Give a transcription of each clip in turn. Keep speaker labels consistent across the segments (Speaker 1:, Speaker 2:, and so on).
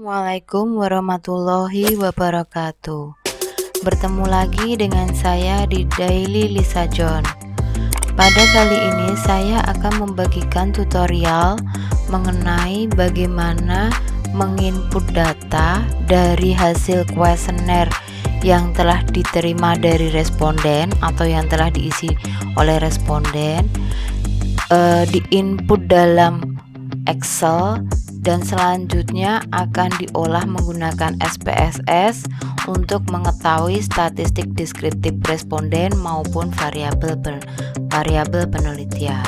Speaker 1: Assalamualaikum warahmatullahi wabarakatuh. Bertemu lagi dengan saya di Daily Lisa John. Pada kali ini saya akan membagikan tutorial mengenai bagaimana menginput data dari hasil kuesioner yang telah diterima dari responden atau yang telah diisi oleh responden, diinput dalam Excel dan selanjutnya akan diolah menggunakan SPSS untuk mengetahui statistik deskriptif responden maupun variabel penelitian.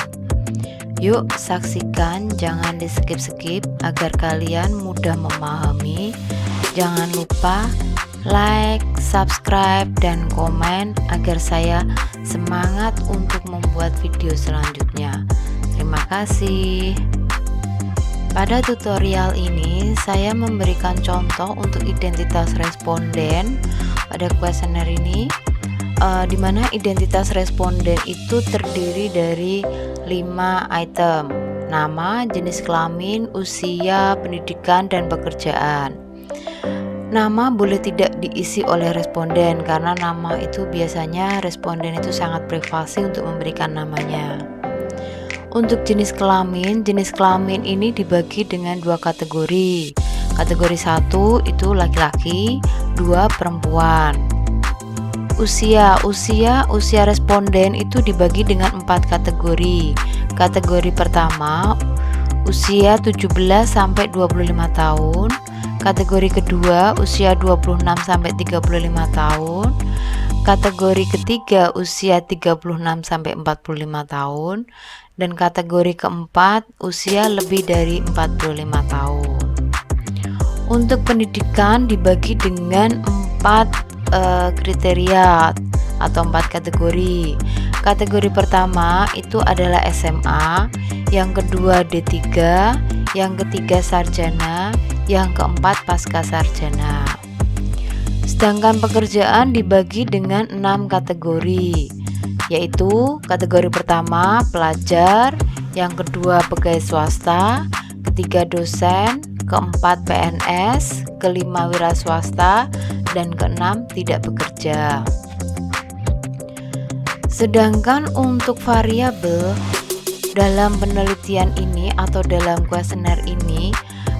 Speaker 1: Yuk saksikan, jangan di skip agar kalian mudah memahami. Jangan lupa like, subscribe, dan komen agar saya semangat untuk membuat video selanjutnya. Terima kasih. Pada tutorial ini saya memberikan contoh untuk identitas responden pada kuesioner ini, di mana identitas responden itu terdiri dari 5 item: nama, jenis kelamin, usia, pendidikan, dan pekerjaan. Nama boleh tidak diisi oleh responden karena nama itu biasanya responden itu sangat privasi untuk memberikan namanya. Untuk jenis kelamin ini dibagi dengan 2 kategori. Kategori 1 itu laki-laki, 2 perempuan. Usia responden itu dibagi dengan 4 kategori. Kategori pertama, usia 17 sampai 25 tahun. Kategori kedua, usia 26 sampai 35 tahun. Kategori ketiga, usia 36 sampai 45 tahun. Dan kategori keempat, usia lebih dari 45 tahun. Untuk pendidikan dibagi dengan 4 kriteria atau 4 kategori. Kategori pertama itu adalah SMA, yang kedua D3, yang ketiga sarjana, yang keempat pasca sarjana. Sedangkan pekerjaan dibagi dengan 6 kategori, yaitu kategori pertama pelajar, yang kedua pegawai swasta, ketiga dosen, keempat PNS, kelima wira swasta, dan keenam tidak bekerja. Sedangkan untuk variabel dalam penelitian ini atau dalam kuesioner ini,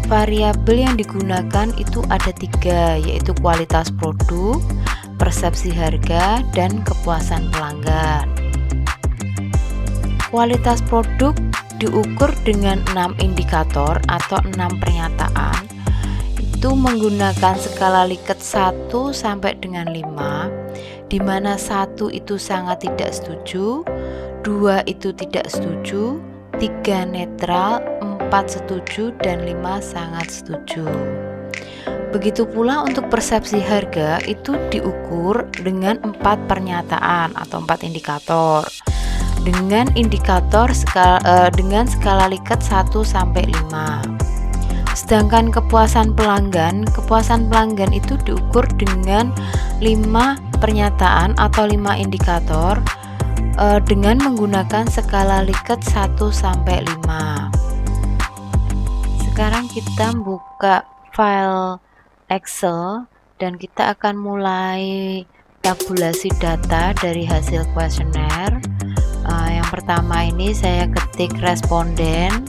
Speaker 1: variabel yang digunakan itu ada 3, yaitu kualitas produk, persepsi harga, dan kepuasan pelanggan. Kualitas produk diukur dengan 6 indikator atau 6 pernyataan. Itu menggunakan skala Likert 1 sampai dengan 5, di mana 1 itu sangat tidak setuju, 2 itu tidak setuju, 3 netral, 4 setuju, dan 5 sangat setuju. Begitu pula untuk persepsi harga itu diukur dengan 4 pernyataan atau 4 indikator dengan dengan skala Likert 1 sampai 5. Sedangkan kepuasan pelanggan itu diukur dengan 5 pernyataan atau 5 indikator dengan menggunakan skala Likert 1 sampai 5. Sekarang kita buka file Excel dan kita akan mulai tabulasi data dari hasil kuesioner. Yang pertama ini saya ketik responden,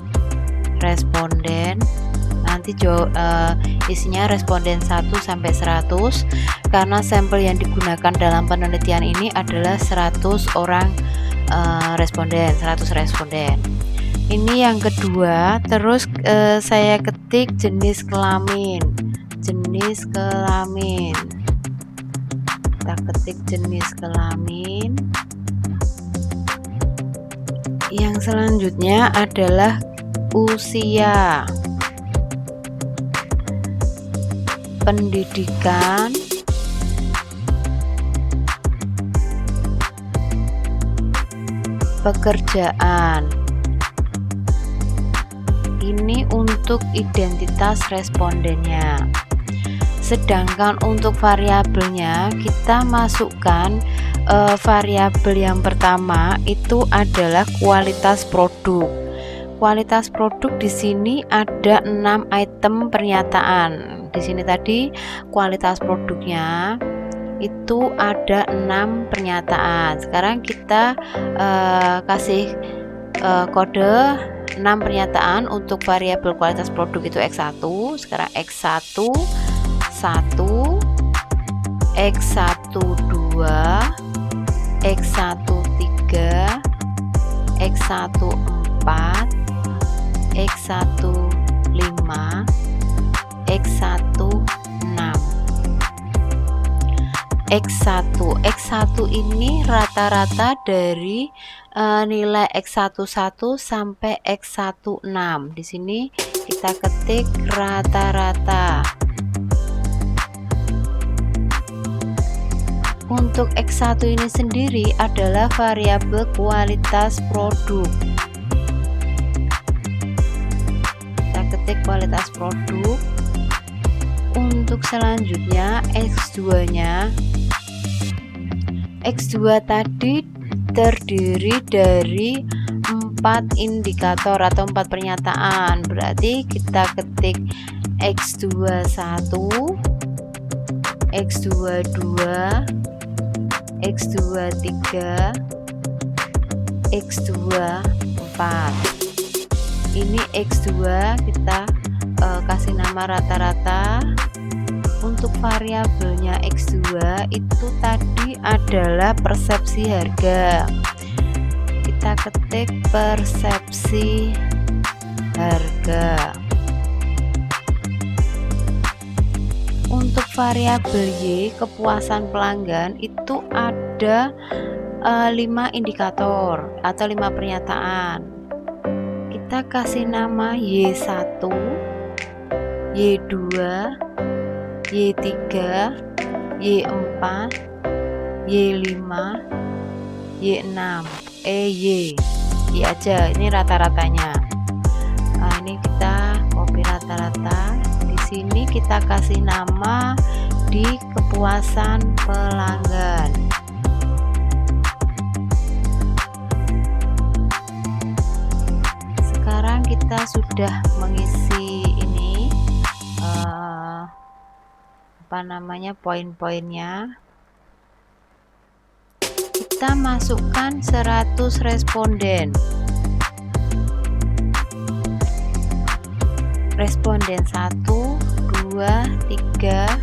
Speaker 1: nanti isinya responden 1 sampai 100 karena sampel yang digunakan dalam penelitian ini adalah 100 orang responden. Ini yang kedua, terus saya ketik jenis kelamin. Kita ketik jenis kelamin. Yang selanjutnya adalah usia, pendidikan, pekerjaan. Ini untuk identitas respondennya. Sedangkan untuk variabelnya kita masukkan variabel yang pertama itu adalah kualitas produk. kualitas produk di sini ada 6 item pernyataan. Di sini tadi kualitas produknya itu ada 6 pernyataan. Sekarang kita kasih kode 6 pernyataan untuk variabel kualitas produk itu X1. Sekarang X1 1, X1 2, X1 3, X1 4, X1 5, X1 6. X1 ini rata-rata dari nilai X11 sampai X16. Di sini kita ketik rata-rata. Untuk X1 ini sendiri adalah variabel kualitas produk. Kita ketik kualitas produk. Untuk selanjutnya X2-nya, X2 tadi terdiri dari 4 indikator atau 4 pernyataan. Berarti kita ketik X21, X22, X23, X24. Ini X2 kita kasih nama rata-rata. Untuk variabelnya X2 itu tadi adalah persepsi harga. Kita ketik persepsi harga. Untuk variabel Y, kepuasan pelanggan, itu ada 5 indikator atau 5 pernyataan. Kita kasih nama Y1, Y2, Y3, Y4, Y5, Y6, Y aja, ini rata-ratanya. Nah, ini kita copy rata-rata. Di sini kita kasih nama di kepuasan pelanggan. Sekarang kita sudah mengisi ini poin-poinnya. Kita masukkan 100 responden. Responden 1, 2, 3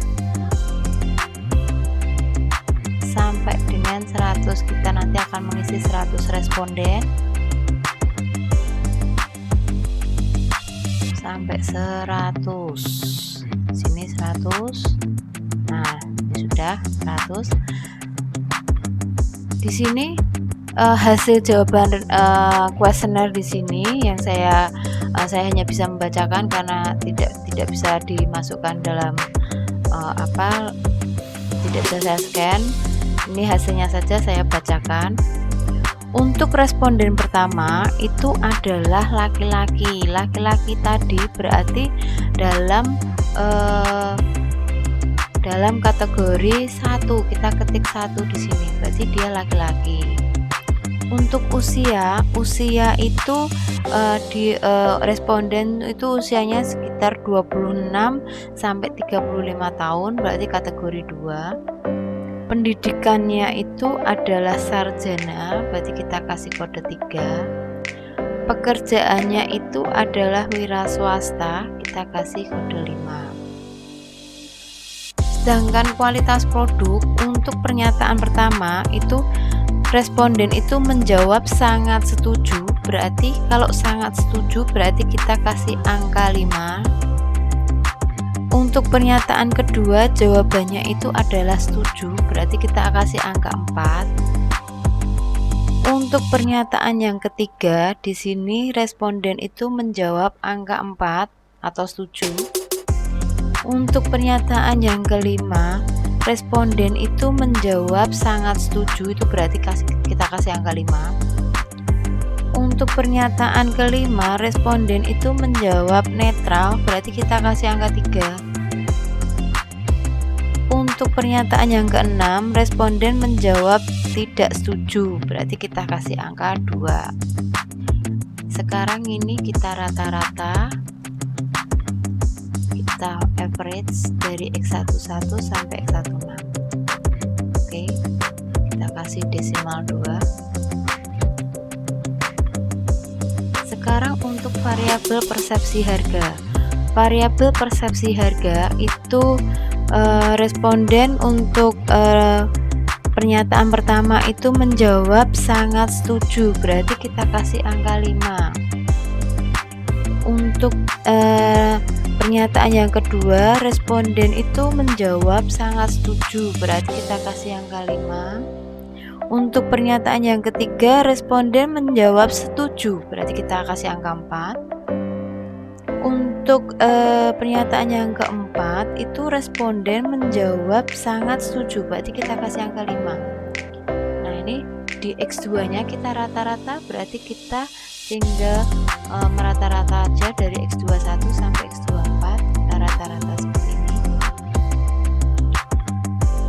Speaker 1: sampai dengan 100. Kita nanti akan mengisi 100 responden sampai 100. Sini 100. Nah, ini sudah 100. Di sini hasil jawaban kuesioner di sini yang saya hanya bisa membacakan karena tidak bisa dimasukkan dalam tidak bisa saya scan. Ini hasilnya saja saya bacakan. Untuk responden pertama itu adalah laki-laki. Laki-laki tadi berarti dalam kategori 1. Kita ketik 1 di sini. Berarti dia laki-laki. Untuk usia itu di responden itu usianya sekitar 26 sampai 35 tahun, berarti kategori 2. Pendidikannya itu adalah sarjana, berarti kita kasih kode 3. Pekerjaannya itu adalah wira swasta, kita kasih kode 5. Sedangkan kualitas produk untuk pernyataan pertama itu responden itu menjawab sangat setuju. Berarti kalau sangat setuju berarti kita kasih angka 5. Untuk pernyataan kedua jawabannya itu adalah setuju, berarti kita kasih angka 4. Untuk pernyataan yang ketiga di sini responden itu menjawab angka 4 atau setuju. Untuk pernyataan yang kelima responden itu menjawab sangat setuju, itu berarti kita kasih angka 5. Untuk pernyataan kelima responden itu menjawab netral, berarti kita kasih angka 3. Untuk pernyataan yang keenam responden menjawab tidak setuju, berarti kita kasih angka 2. Sekarang ini kita rata-rata, kita average dari X11 sampai X16. Oke, kita kasih desimal 2. Sekarang untuk variabel persepsi harga. Variabel persepsi harga itu responden untuk pernyataan pertama itu menjawab sangat setuju, berarti kita kasih angka 5. Untuk pernyataan yang kedua, responden itu menjawab sangat setuju, berarti kita kasih angka 5. Untuk pernyataan yang ketiga, responden menjawab setuju, berarti kita kasih angka 4. Untuk pernyataan yang keempat, itu responden menjawab sangat setuju, berarti kita kasih angka 5. Nah, ini di X2 nya kita rata-rata, berarti kita tinggal merata-rata aja dari X21 sampai X24, kita rata-rata seperti ini.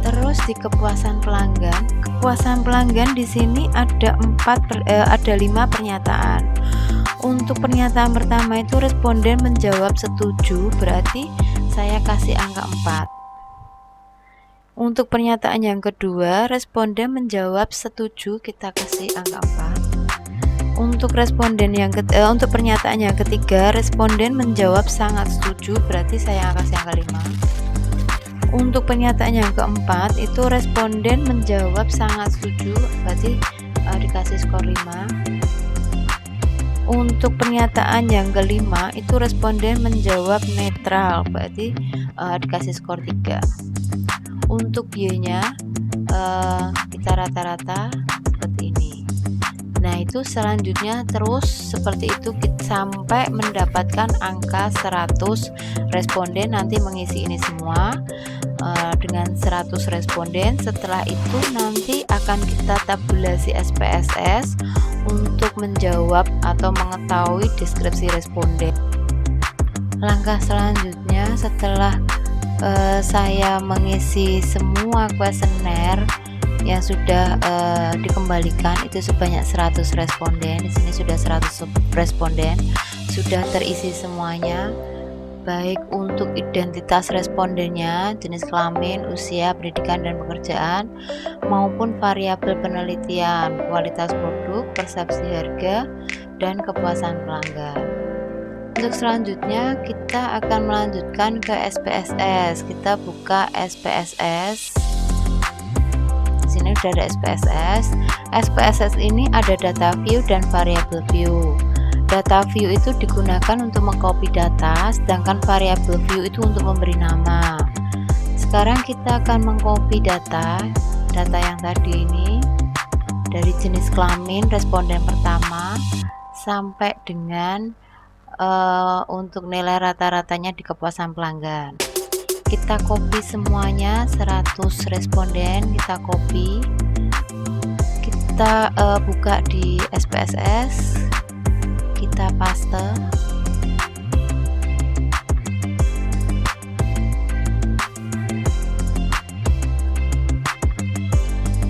Speaker 1: Terus di kepuasan pelanggan, di sini ada 5 pernyataan. Untuk pernyataan pertama itu responden menjawab setuju, berarti saya kasih angka 4. Untuk pernyataan yang kedua, responden menjawab setuju, kita kasih angka 4. Untuk untuk pernyataan yang ketiga, responden menjawab sangat setuju, berarti saya kasih angka 5. Untuk pernyataan yang keempat itu responden menjawab sangat setuju, berarti dikasih skor 5. Untuk pernyataan yang kelima itu responden menjawab netral, berarti dikasih skor 3. Untuk Y-nya kita rata-rata seperti ini. Nah, itu selanjutnya terus seperti itu sampai mendapatkan angka 100 responden. Nanti mengisi ini semua dengan 100 responden. Setelah itu nanti akan kita tabulasi SPSS untuk menjawab atau mengetahui deskripsi responden. Langkah selanjutnya setelah saya mengisi semua kuesioner yang sudah dikembalikan, itu sebanyak 100 responden. Di sini sudah 100 responden, sudah terisi semuanya, baik untuk identitas respondennya, jenis kelamin, usia, pendidikan dan pekerjaan, maupun variabel penelitian, kualitas produk, persepsi harga, dan kepuasan pelanggan. Untuk selanjutnya kita akan melanjutkan ke SPSS. Kita buka SPSS. Di sini sudah ada SPSS. SPSS ini ada data view dan variable view. Data view itu digunakan untuk mengcopy data, sedangkan variable view itu untuk memberi nama. Sekarang kita akan mengcopy data yang tadi ini dari jenis kelamin responden pertama sampai dengan untuk nilai rata-ratanya di kepuasan pelanggan. Kita copy semuanya, 100 responden kita copy, kita buka di SPSS, kita paste.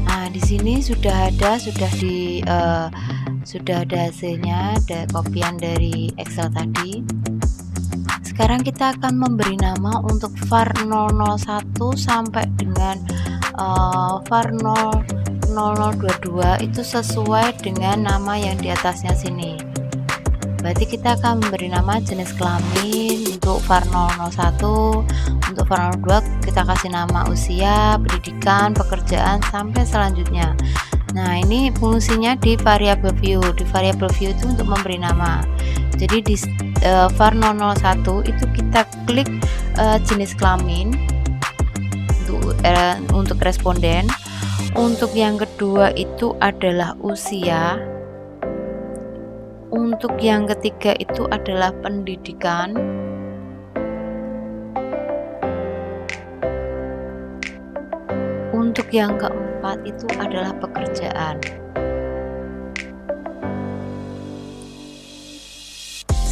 Speaker 1: Nah, di sini sudah ada hasilnya, ada kopian dari Excel tadi. Sekarang kita akan memberi nama untuk var 001 sampai dengan var 0022 itu sesuai dengan nama yang di atasnya sini. Berarti kita akan memberi nama jenis kelamin untuk var 001, untuk var 02 kita kasih nama usia, pendidikan, pekerjaan sampai selanjutnya. Nah, ini fungsinya di variable view. Di variable view itu untuk memberi nama. Jadi di var 001 itu kita klik jenis kelamin untuk responden. Untuk yang kedua itu adalah usia. Untuk yang ketiga itu adalah pendidikan. Untuk yang keempat itu adalah pekerjaan.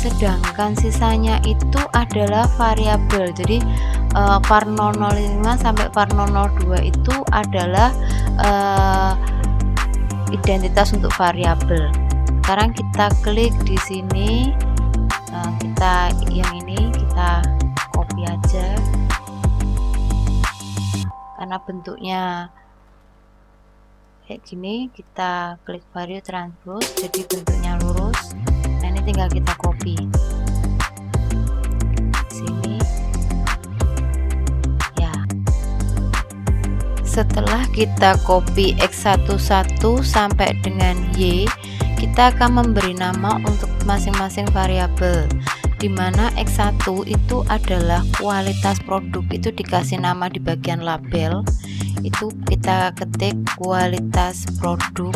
Speaker 1: Sedangkan sisanya itu adalah variabel. Jadi var 005 sampai var 002 itu adalah identitas untuk variabel. sekarang kita klik di sini. Kita yang ini kita copy aja karena bentuknya kayak gini. Kita klik vario transpose jadi bentuknya lurus. Nah, ini tinggal kita copy sini ya. Setelah kita copy X11 sampai dengan Y, kita akan memberi nama untuk masing-masing variabel, dimana X1 itu adalah kualitas produk, itu dikasih nama di bagian label. Itu kita ketik kualitas produk,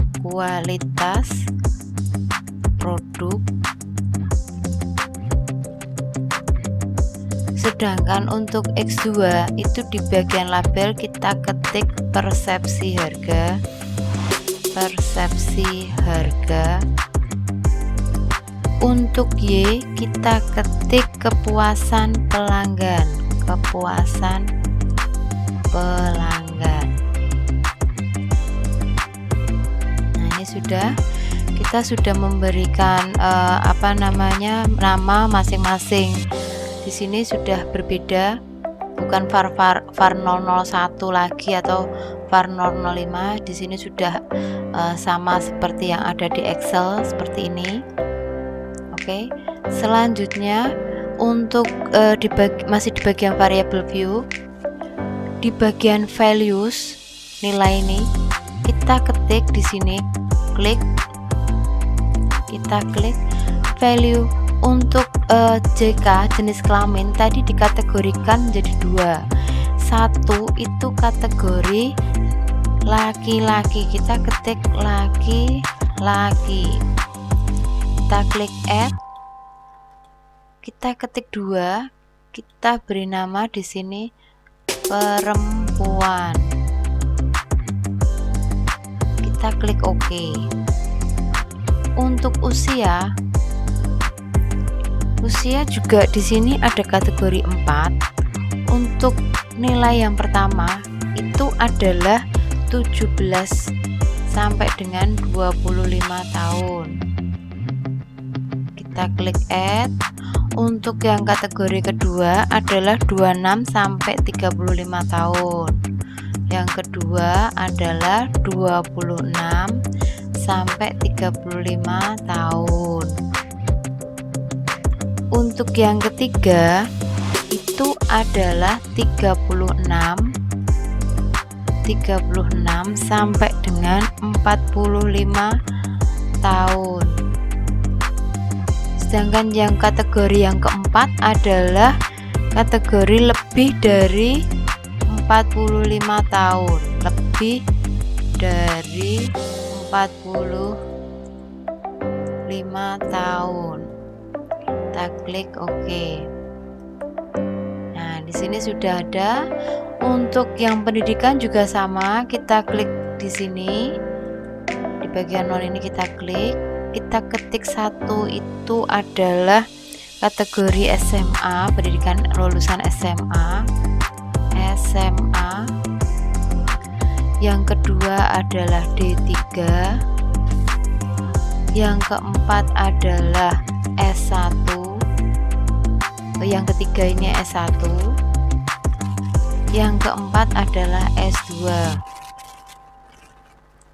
Speaker 1: sedangkan untuk X2 itu di bagian label kita ketik persepsi harga. Untuk Y kita ketik kepuasan pelanggan. Nah, ini kita sudah memberikan nama masing-masing. Di sini sudah berbeda, bukan var 001 lagi atau var 005. Di sini sudah sama seperti yang ada di Excel seperti ini. Oke, selanjutnya untuk masih di bagian variable view, di bagian values nilai ini kita ketik di sini, kita klik value. Untuk JK jenis kelamin tadi dikategorikan menjadi 2. Satu itu kategori laki-laki, kita ketik laki-laki, kita klik add, kita ketik 2, kita beri nama di sini perempuan, kita klik OK. Untuk usia juga di sini ada kategori 4. Untuk nilai yang pertama itu adalah 17 sampai dengan 25 tahun. Kita klik add. Untuk yang kategori kedua adalah 26 sampai 35 tahun. Yang kedua adalah 26 sampai 35 tahun. Untuk yang ketiga itu adalah 36 sampai dengan 45 tahun. Sedangkan yang kategori yang keempat adalah kategori lebih dari 45 tahun, lebih dari 45 tahun. Kita klik OK. Nah, di sini sudah ada. Untuk yang pendidikan juga sama, kita klik di sini. Di bagian non ini kita klik, kita ketik 1 itu adalah kategori SMA, pendidikan lulusan SMA. Yang kedua adalah D3. Yang keempat adalah S1. Yang ketiga ini S1. Yang keempat adalah S2.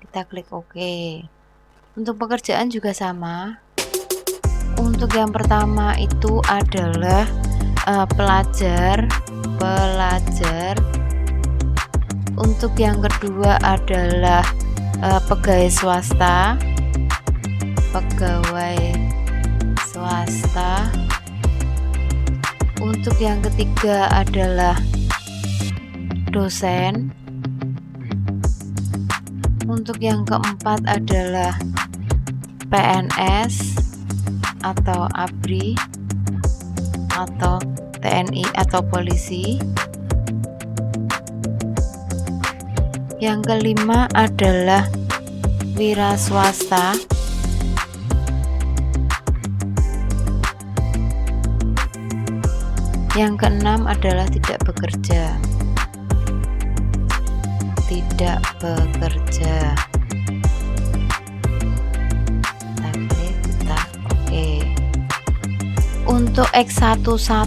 Speaker 1: Kita klik OK. Untuk pekerjaan juga sama. Untuk yang pertama itu adalah pelajar. Untuk yang kedua adalah pegawai swasta. Untuk yang ketiga adalah dosen. Untuk yang keempat adalah PNS atau ABRI atau TNI atau polisi. Yang kelima adalah wira swasta. Yang keenam adalah tidak bekerja. Kita klik. untuk X11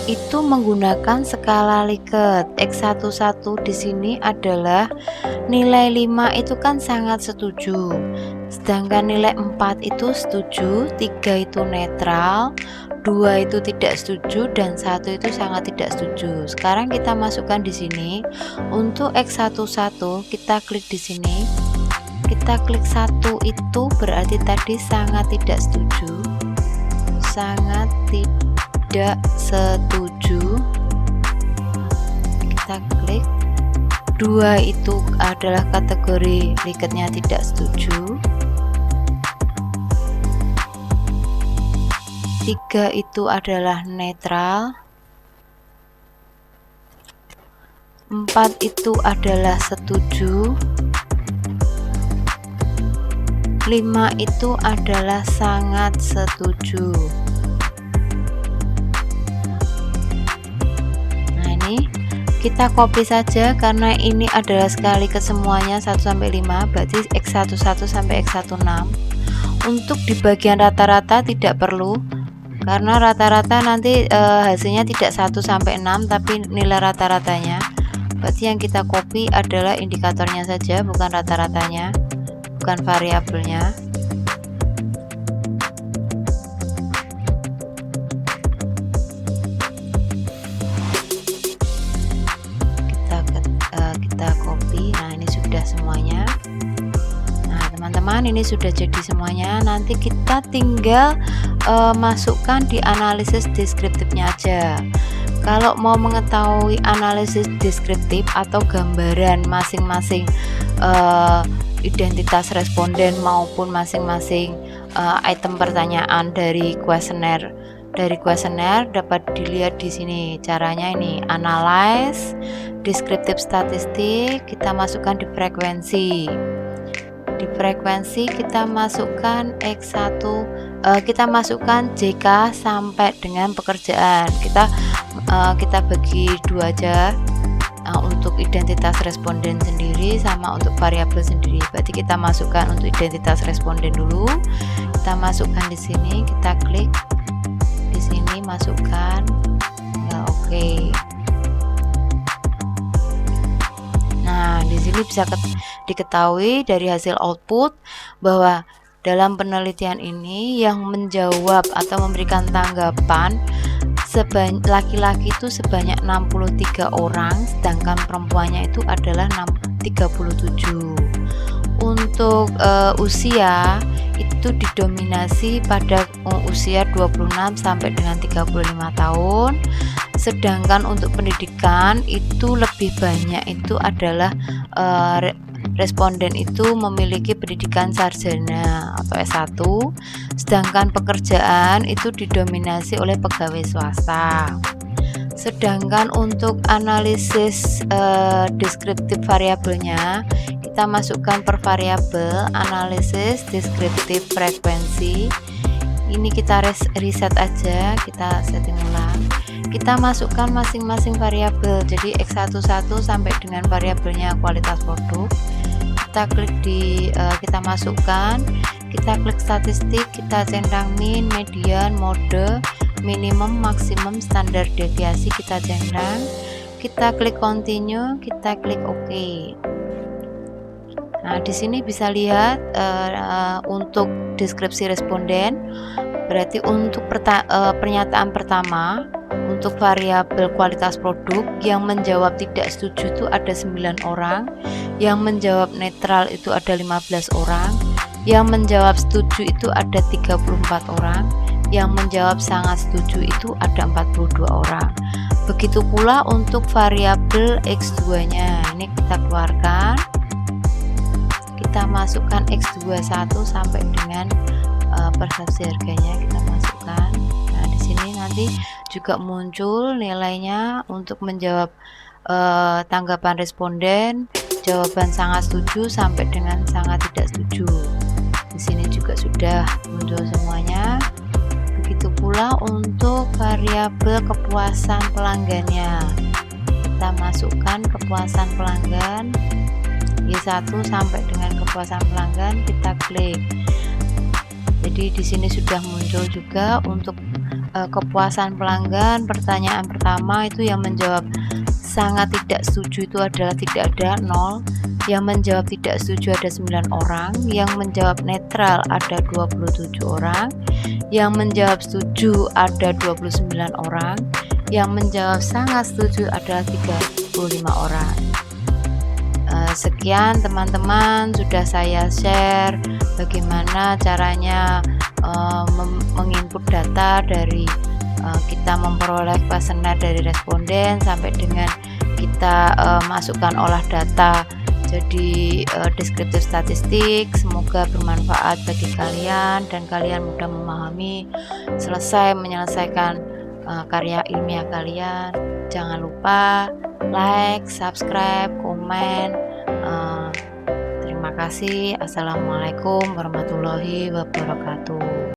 Speaker 1: itu menggunakan skala Likert. X11 di sini adalah nilai 5 itu kan sangat setuju, sedangkan nilai 4 itu setuju, 3 itu netral, 2 itu tidak setuju, dan 1 itu sangat tidak setuju. Sekarang kita masukkan di sini. Untuk X11 kita klik di sini. Kita klik 1 itu berarti tadi sangat tidak setuju. Sangat tidak setuju. Kita klik. 2 itu adalah kategori Likertnya tidak setuju. 3 itu adalah netral. 4 itu adalah setuju. 5 itu adalah sangat setuju. Nah, ini kita copy saja karena ini adalah sekali ke semuanya 1 sampai 5, berarti X11 sampai X16. Untuk di bagian rata-rata tidak perlu, karena rata-rata nanti hasilnya tidak 1 sampai 6 tapi nilai rata-ratanya. Berarti yang kita copy adalah indikatornya saja, bukan rata-ratanya, bukan variabelnya. Kita copy. Nah, ini sudah semuanya. Nah, teman-teman, ini sudah jadi semuanya. Nanti kita tinggal masukkan di analisis deskriptifnya aja. Kalau mau mengetahui analisis deskriptif atau gambaran masing-masing identitas responden maupun masing-masing item pertanyaan dari kuesioner dapat dilihat di sini. Caranya ini, analyze deskriptif statistik, kita masukkan di frekuensi. Di frekuensi kita masukkan X1, kita masukkan JK sampai dengan pekerjaan. Kita bagi dua aja, untuk identitas responden sendiri sama untuk variabel sendiri. Berarti kita masukkan untuk identitas responden dulu. Kita masukkan di sini, kita klik di sini, masukkan. Ya, oke. Nah, di sini bisa diketahui dari hasil output bahwa dalam penelitian ini yang menjawab atau memberikan tanggapan laki-laki itu sebanyak 63 orang, sedangkan perempuannya itu adalah 37. Untuk usia itu didominasi pada usia 26 sampai dengan 35 tahun. Sedangkan untuk pendidikan itu lebih banyak itu adalah responden itu memiliki pendidikan sarjana atau S1, sedangkan pekerjaan itu didominasi oleh pegawai swasta. Sedangkan untuk analisis deskriptif variabelnya, kita masukkan per variabel, analisis deskriptif frekuensi. Ini kita reset aja, kita setting ulang. Kita masukkan masing-masing variabel, jadi X11 sampai dengan variabelnya kualitas produk. Kita klik kita masukkan, kita klik statistik, kita centang min, median, mode, minimum, maksimum, standar deviasi, kita centang. Kita klik continue, kita klik OK. Nah, di sini bisa lihat untuk deskripsi responden, berarti untuk pernyataan pertama untuk variabel kualitas produk yang menjawab tidak setuju itu ada 9 orang, yang menjawab netral itu ada 15 orang, yang menjawab setuju itu ada 34 orang, yang menjawab sangat setuju itu ada 42 orang. Begitu pula untuk variabel X2-nya. Ini kita keluarkan. Kita masukkan X21 sampai dengan persepsi harganya kita masukkan. Nah, di sini nanti juga muncul nilainya untuk menjawab tanggapan responden, jawaban sangat setuju sampai dengan sangat tidak setuju. Di sini juga sudah muncul semuanya. Begitu pula untuk variabel kepuasan pelanggannya. Kita masukkan kepuasan pelanggan Y1 sampai dengan kepuasan pelanggan, kita klik. Jadi di sini sudah muncul juga untuk kepuasan pelanggan, pertanyaan pertama itu yang menjawab sangat tidak setuju itu adalah tidak ada 0, yang menjawab tidak setuju ada 9 orang, yang menjawab netral ada 27 orang, yang menjawab setuju ada 29 orang, yang menjawab sangat setuju adalah 35 orang. Sekian teman-teman, sudah saya share bagaimana caranya menginput data dari kita memperoleh kuesioner dari responden sampai dengan kita masukkan olah data jadi deskriptif statistik. Semoga bermanfaat bagi kalian dan kalian mudah memahami, menyelesaikan karya ilmiah kalian. Jangan lupa like, subscribe, komen. Terima kasih. Assalamualaikum warahmatullahi wabarakatuh.